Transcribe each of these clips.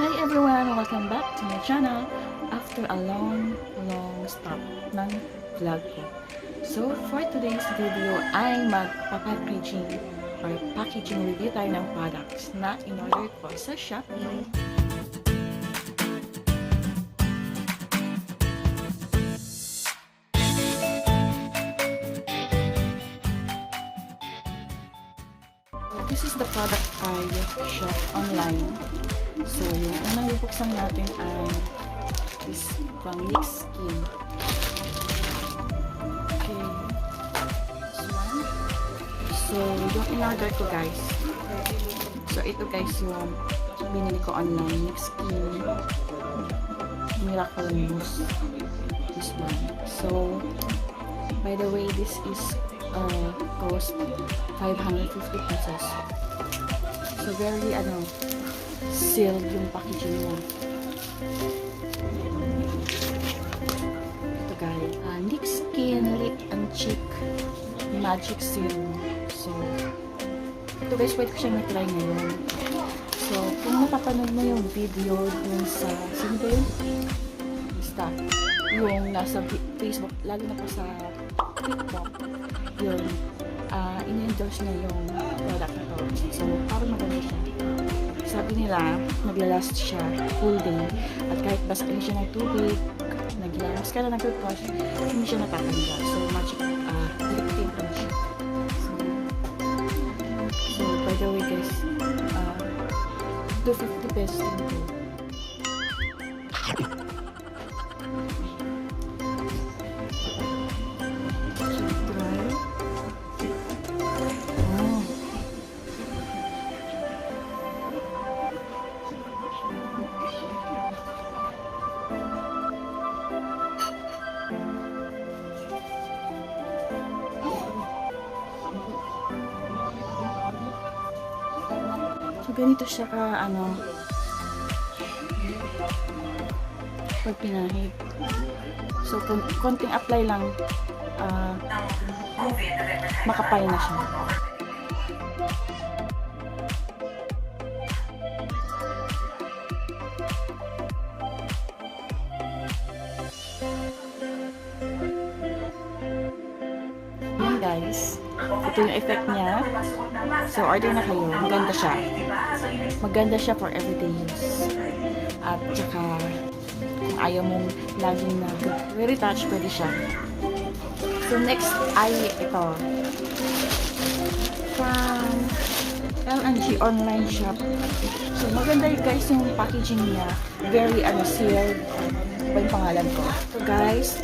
Hi everyone! Welcome back to my channel after a long stop ng vlog ko. So, for today's video ay magpapackaging or packaging review tayo ng products na in-order ko sa Shopee. This is the product I shop online. So, yung unang bubuksan natin ay is from Nix Skin. Okay. This one. So, yung in-order ko guys. So, ito guys yung binili ko online. Nix Skin Miracle Mousse. This one. So, by the way, this is cost 550 pesos. So, very sealed yung packaging niya. Ito guys. Nix Skin Lip and Cheek Magic Serum. So, ito guys, pwede ko siyang na-try ngayon. So, kung napapanood mo yung video dun sa, sino ba yun? Basta, yung nasa Facebook, lalo na po sa TikTok, yun, in-endorse niya yung product na to. So, parang maganda siya. Sabi nila, naglalast siya full day. At kahit basahin siya ng tubig, naglalast ka na ng toothbrush, hindi siya natatanggal. So, magic lip tint lang siya. So, by the way guys, 250 pesos din ito. So, ganito siya ka, pag pinahid. So, konting apply lang, makapal na siya. Yan guys. Ito yung effect niya. So, order na kayo. Maganda siya. Maganda siya for everyday use. At saka, kung ayaw mong laging na retouch, pwede siya. So, next ay ito. From L&G online shop. So, maganda yung guys yung packaging niya. Very, sealed. Ito yung pangalan ko. So, guys,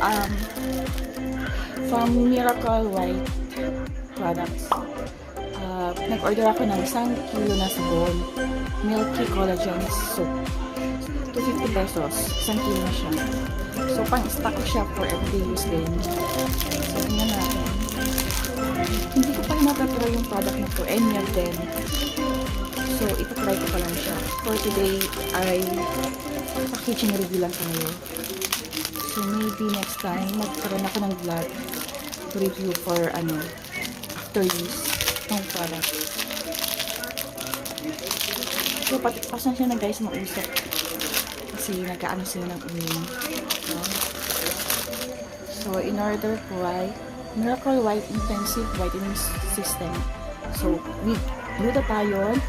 from Miracle White products. Nag-order ako ng 1 kilo na sabon. Milky Collagen Soap. 250 pesos. 1 kilo na siya. So, pang-stock siya for everyday use din. So, tingnan natin. Hindi ko pa natatry yung product na to. Any of them. So, itatry ko pa lang siya. For today, ay packaging review lang tayo. So, maybe next time, magkaroon ako ng vlog review for after use ng product. So, pasensya na guys, mausap. Kasi nagkaano sila ng uminom. So, in order ko ay Miracle White Intensive Whitening System. So, with glutathione,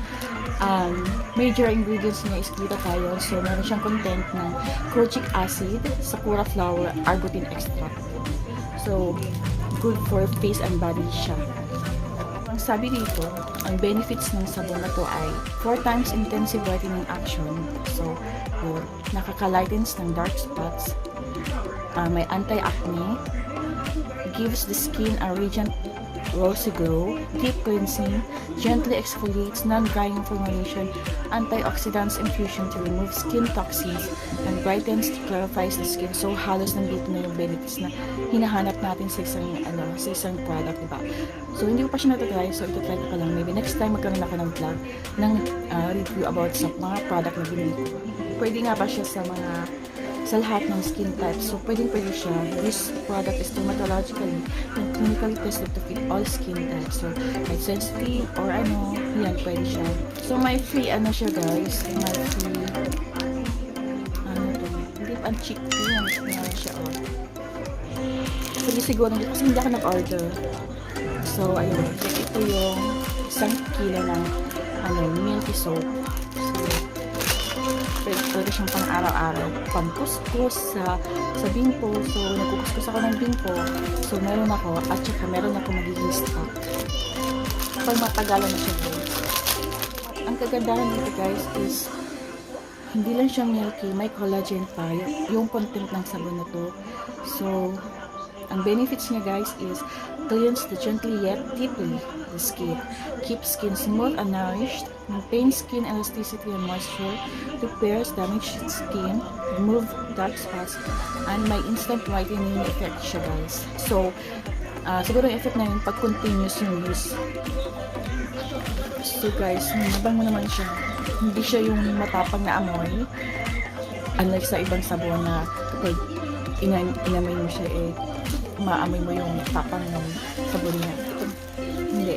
major ingredients niya is glutathione. So, meron siyang content ng kojic acid, sakura flower, arbutin extract. So, good for face and body siya. Ang sabi dito, ang benefits ng sabon na to ay 4 times intensive whitening action. So, nakaka-lightens ng dark spots, may anti-acne, gives the skin a radiant rosy glow, deep cleansing, gently exfoliates, non-drying formulation, antioxidants infusion to remove skin toxins, and brightens, clarifies the skin. So, halos nandito na yung benefits na hinahanap natin sa isang product, diba? So, hindi ko pa siya natatry, so itatry ko lang. Maybe next time magkaroon ako ng vlog ng review about sa mga product na binili ko. Pwede nga ba siya sa lahat ng skin types. So, pwede siya. This product is dermatologically and clinically tested to fit all skin types. So, kahit sensitive or yan, pwede siya. So, may free, siya guys, may free and chickpeas. Meron siya, oh. Sige siguro, kasi hindi ako nag-order. So, ayun. Ito yung 1 kilo ng milky soap. So, pwede siyang pang araw-araw. Pang-kuskus sa bingko. So, nagkukuskus ako ng bingko. So, meron ako. At saka meron ako magiging stock. Pag matagalan na siya, guys. Ang kagandahan nito, guys, is hindi lang siya milky. May collagen pa. Yung content ng sabon na to. So, ang benefits niya, guys, is cleans the gently yet deeply the skin, keeps skin smooth and nourished, maintains skin elasticity and moisture, repairs damaged skin, remove dark spots, and may instant whitening effect siya, guys. So, siguro yung effect na yun pag continuous yung use. So, guys, mabango naman siya. Hindi siya yung matapang na amoy. Unlike sa ibang sabon na kapag inamoy mo siya, maamoy mo yung tapang ng sabon niya. Ito, hindi.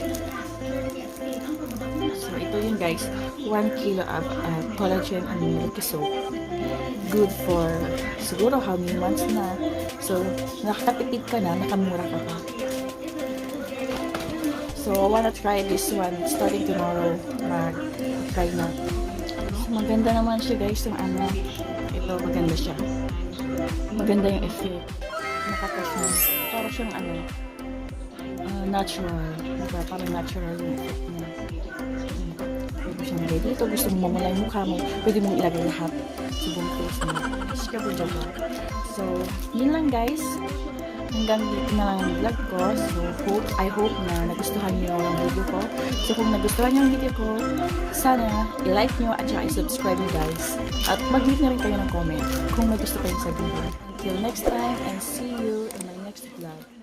So, ito yun, guys. 1 kilo of collagen and milky soap. Good for siguro how many months na. So, nakakatipid ka na, nakamura ka pa. So, I wanna try this one starting tomorrow. Mag-try na. So, maganda naman siya, guys. Yung ito, maganda siya. Maganda yung effect. Nakakasama. Para siyang natural. Diba? Parang natural yung effect niya. Pwede siyang lagay dito. Gusto mo mamula yung mukha mo. Pwede mong ilagay lahat sa buong face mo. So, yun lang, guys. Hanggang dito na lang yung vlog ko. So, I hope na nagustuhan niyo yung video ko. So, kung nagustuhan niyo yung video ko, sana i-like niyo at saka i-subscribe niyo, guys. At mag-leave na rin kayo ng comment kung may gusto kayong sabihin. Until next time, and see you in my next vlog.